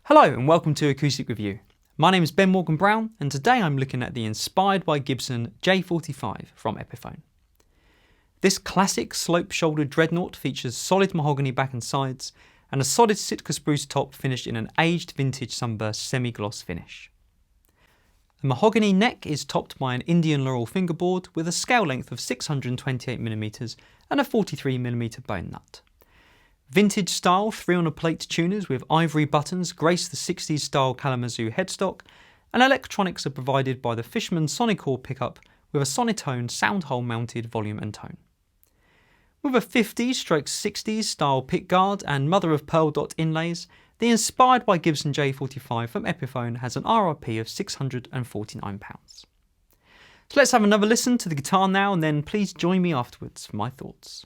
Hello and welcome to Acoustic Review. My name is Ben Morgan Brown and today I'm looking at the Inspired by Gibson J-45 from Epiphone. This classic slope-shouldered dreadnought features solid mahogany back and sides and a solid Sitka spruce top finished in an aged vintage sunburst semi-gloss finish. The mahogany neck is topped by an Indian laurel fingerboard with a scale length of 628mm and a 43mm bone nut. Vintage style 3-on-a-plate tuners with ivory buttons grace the 60s style Kalamazoo headstock, and electronics are provided by the Fishman Sonicor pickup with a Sonitone sound hole mounted volume and tone. With a 50s/60s style pickguard and mother of pearl dot inlays, the Inspired by Gibson J-45 from Epiphone has an RRP of £649. So let's have another listen to the guitar now, and then please join me afterwards for my thoughts.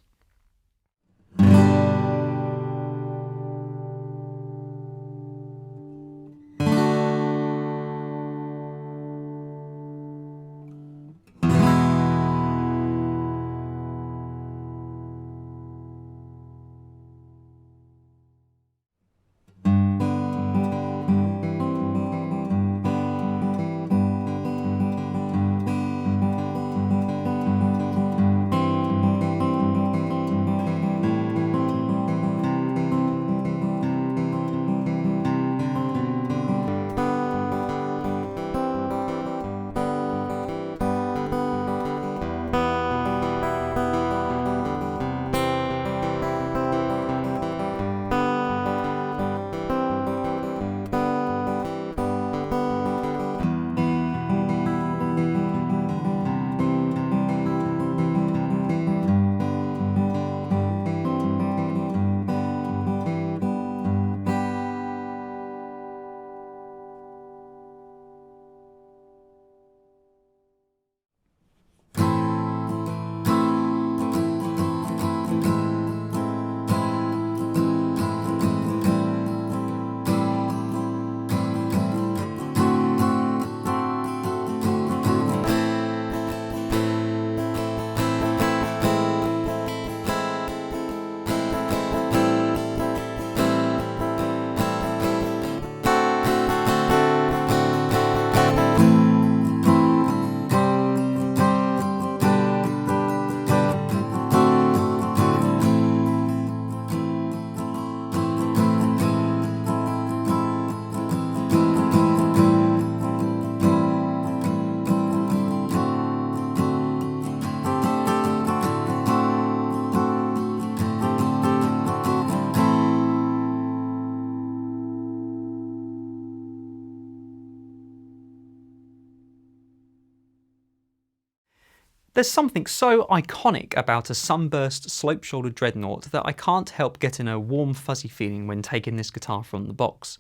There's something so iconic about a sunburst slope-shouldered dreadnought that I can't help getting a warm fuzzy feeling when taking this guitar from the box.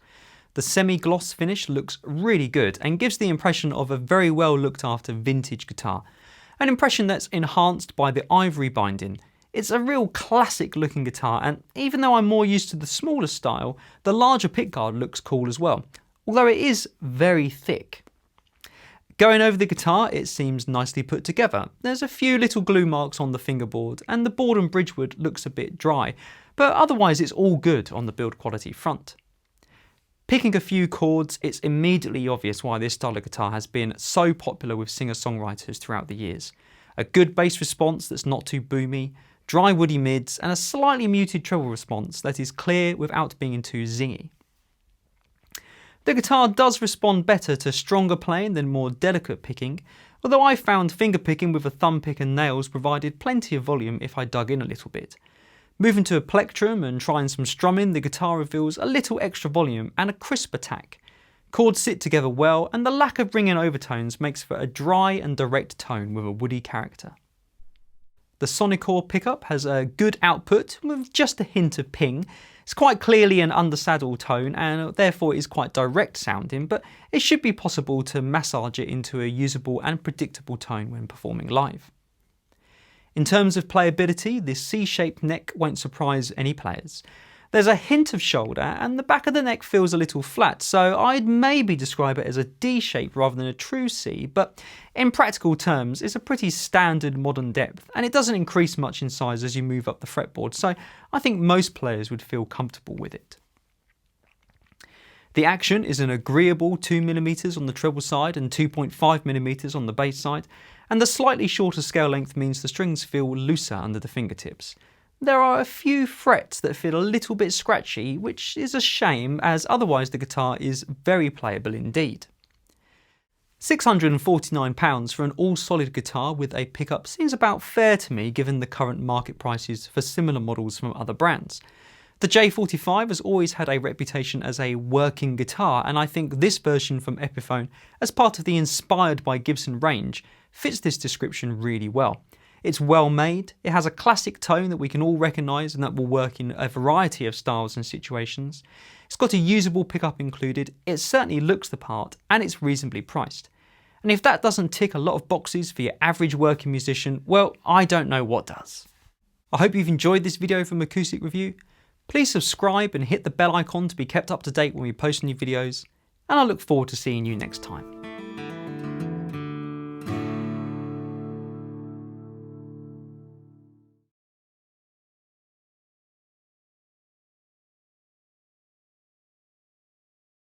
The semi-gloss finish looks really good and gives the impression of a very well looked after vintage guitar, an impression that's enhanced by the ivory binding. It's a real classic looking guitar, and even though I'm more used to the smaller style, the larger pickguard looks cool as well, although it is very thick. Going over the guitar, it seems nicely put together. There's a few little glue marks on the fingerboard and the board and bridgewood looks a bit dry, but otherwise it's all good on the build quality front. Picking a few chords, it's immediately obvious why this style of guitar has been so popular with singer-songwriters throughout the years. A good bass response that's not too boomy, dry woody mids, and a slightly muted treble response that is clear without being too zingy. The guitar does respond better to stronger playing than more delicate picking, although I found finger picking with a thumb pick and nails provided plenty of volume if I dug in a little bit. Moving to a plectrum and trying some strumming, the guitar reveals a little extra volume and a crisp attack. Chords sit together well, and the lack of ringing overtones makes for a dry and direct tone with a woody character. The Sonicor pickup has a good output with just a hint of ping. It's quite clearly an undersaddle tone and therefore is quite direct sounding, but it should be possible to massage it into a usable and predictable tone when performing live. In terms of playability, this C-shaped neck won't surprise any players. There's a hint of shoulder and the back of the neck feels a little flat, so I'd maybe describe it as a D shape rather than a true C, but in practical terms it's a pretty standard modern depth and it doesn't increase much in size as you move up the fretboard, so I think most players would feel comfortable with it. The action is an agreeable 2mm on the treble side and 2.5mm on the bass side, and the slightly shorter scale length means the strings feel looser under the fingertips. There are a few frets that feel a little bit scratchy, which is a shame as otherwise the guitar is very playable indeed. £649 for an all-solid guitar with a pickup seems about fair to me given the current market prices for similar models from other brands. The J-45 has always had a reputation as a working guitar, and I think this version from Epiphone, as part of the Inspired by Gibson range, fits this description really well. It's well made, it has a classic tone that we can all recognise and that will work in a variety of styles and situations. It's got a usable pickup included, it certainly looks the part, and it's reasonably priced. And if that doesn't tick a lot of boxes for your average working musician, well, I don't know what does. I hope you've enjoyed this video from Acoustic Review. Please subscribe and hit the bell icon to be kept up to date when we post new videos, and I look forward to seeing you next time.